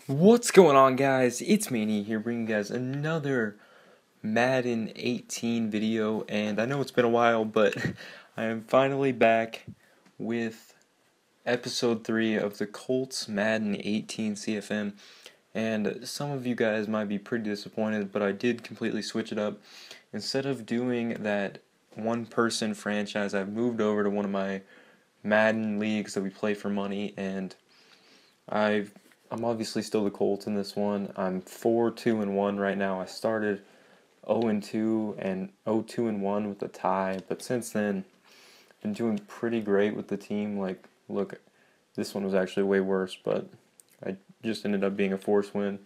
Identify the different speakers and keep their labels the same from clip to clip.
Speaker 1: What's going on, guys? It's Mania here, bringing you guys another Madden 18 video, and I know it's been a while, but I am finally back with episode 3 of the Colts Madden 18 CFM, and some of you guys might be pretty disappointed, but I did completely switch it up. Instead of doing that one-person franchise, I've moved over to one of my Madden leagues that we play for money, and I'm obviously still the Colts in this one. I'm 4-2-1 right now. I started 0-2 and 0-2-1 with a tie, but since then, I've been doing pretty great with the team. Like, look, this one was actually way worse, but I just ended up being a forced win.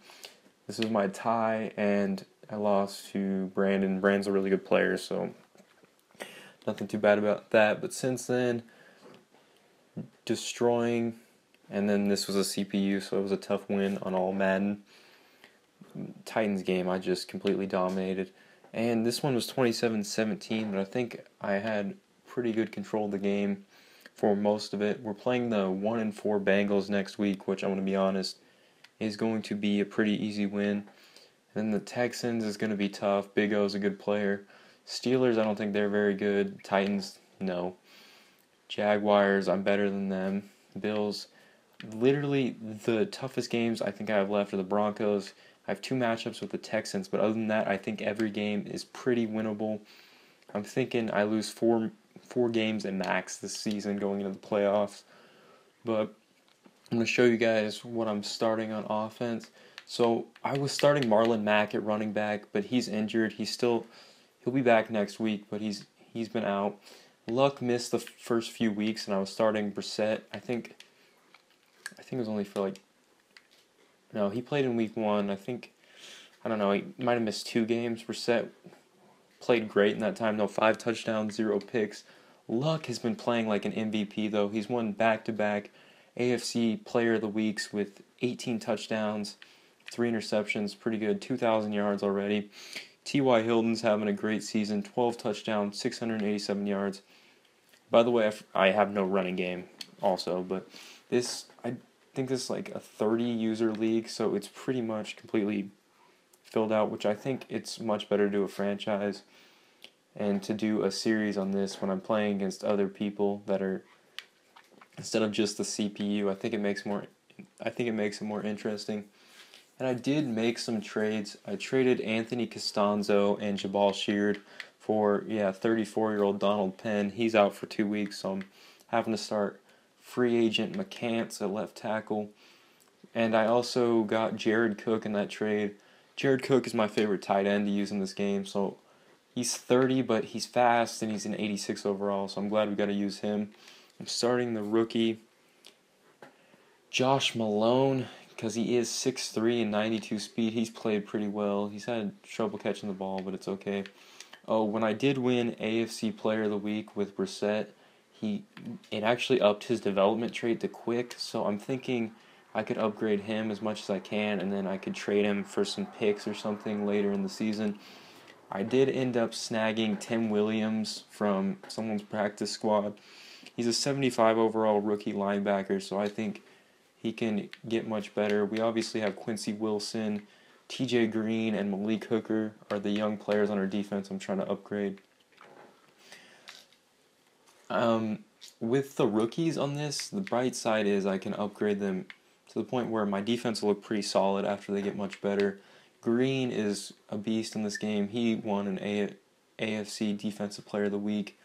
Speaker 1: This is my tie, and I lost to Brandon. Brandon's a really good player, so nothing too bad about that. But since then, destroying. And then this was a CPU, so it was a tough win on all Madden. Titans game, I just completely dominated. And this one was 27-17, but I think I had pretty good control of the game for most of it. We're playing the 1-4 Bengals next week, which I'm going to be honest, is going to be a pretty easy win. And then the Texans is going to be tough. Big O's a good player. Steelers, I don't think they're very good. Titans, no. Jaguars, I'm better than them. Bills, literally the toughest games I think I have left are the Broncos. I have 2 matchups with the Texans, but other than that, I think every game is pretty winnable. I'm thinking I lose four games at max this season going into the playoffs. But I'm going to show you guys what I'm starting on offense. So I was starting Marlon Mack at running back, but he's injured. He'll be back next week, but he's been out. Luck missed the first few weeks, and I was starting Brissett. I think it was only for no, he played in week 1. I don't know, he might have missed 2 games. Brissett played great in that time, though. 5 touchdowns, 0 picks. Luck has been playing like an MVP, though. He's won back-to-back AFC Player of the Weeks with 18 touchdowns, 3 interceptions, pretty good, 2,000 yards already. T.Y. Hilton's having a great season, 12 touchdowns, 687 yards. By the way, I have no running game also, but I think this is like a 30 user league, so it's pretty much completely filled out, which I think it's much better to do a franchise and to do a series on this when I'm playing against other people that are, instead of just the CPU. I think it makes it more interesting. And I did make some trades. I traded Anthony Costanzo and Jabal Sheard for 34-year-old Donald Penn. He's out for 2 weeks, so I'm having to start free agent McCants at left tackle. And I also got Jared Cook in that trade. Jared Cook is my favorite tight end to use in this game. So he's 30, but he's fast, and he's an 86 overall, so I'm glad we got to use him. I'm starting the rookie, Josh Malone, because he is 6'3 and 92 speed. He's played pretty well. He's had trouble catching the ball, but it's okay. Oh, when I did win AFC Player of the Week with Brissett, it actually upped his development trait to quick, so I'm thinking I could upgrade him as much as I can, and then I could trade him for some picks or something later in the season. I did end up snagging Tim Williams from someone's practice squad. He's a 75 overall rookie linebacker, so I think he can get much better. We obviously have Quincy Wilson, TJ Green, and Malik Hooker are the young players on our defense I'm trying to upgrade. With the rookies on this, the bright side is I can upgrade them to the point where my defense will look pretty solid after they get much better. Green is a beast in this game. He won an AFC Defensive Player of the Week.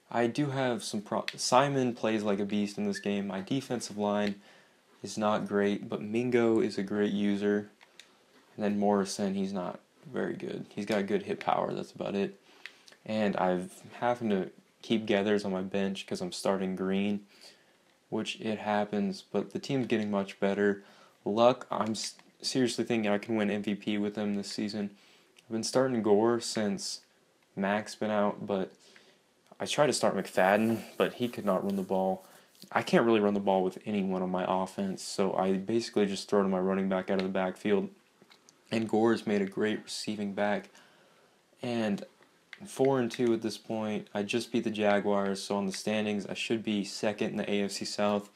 Speaker 1: I do have some Simon plays like a beast in this game. My defensive line is not great, but Mingo is a great user. And then Morrison, he's not very good. He's got good hit power, that's about it. And I've having to keep Gathers on my bench because I'm starting Green, which it happens, but the team's getting much better. Luck, I'm seriously thinking I can win MVP with them this season. I've been starting Gore since Mac's been out, but I tried to start McFadden, but he could not run the ball. I can't really run the ball with anyone on my offense, so I basically just throw to my running back out of the backfield. And Gore's made a great receiving back. And 4-2 at this point. I just beat the Jaguars, so on the standings I should be second in the AFC South.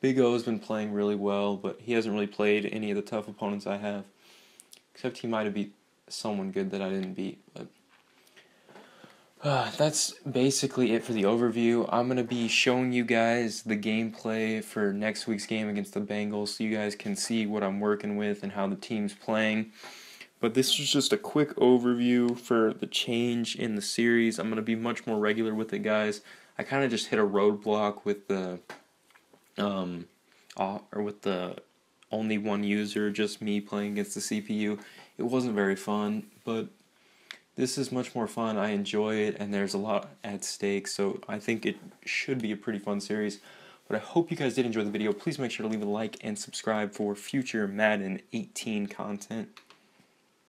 Speaker 1: Big O's been playing really well, but he hasn't really played any of the tough opponents I have. Except he might have beat someone good that I didn't beat. But that's basically it for the overview. I'm going to be showing you guys the gameplay for next week's game against the Bengals so you guys can see what I'm working with and how the team's playing. But this is just a quick overview for the change in the series. I'm going to be much more regular with it, guys. I kind of just hit a roadblock with the with the only one user, just me playing against the CPU. It wasn't very fun, but this is much more fun. I enjoy it, and there's a lot at stake, so I think it should be a pretty fun series. But I hope you guys did enjoy the video. Please make sure to leave a like and subscribe for future Madden 18 content.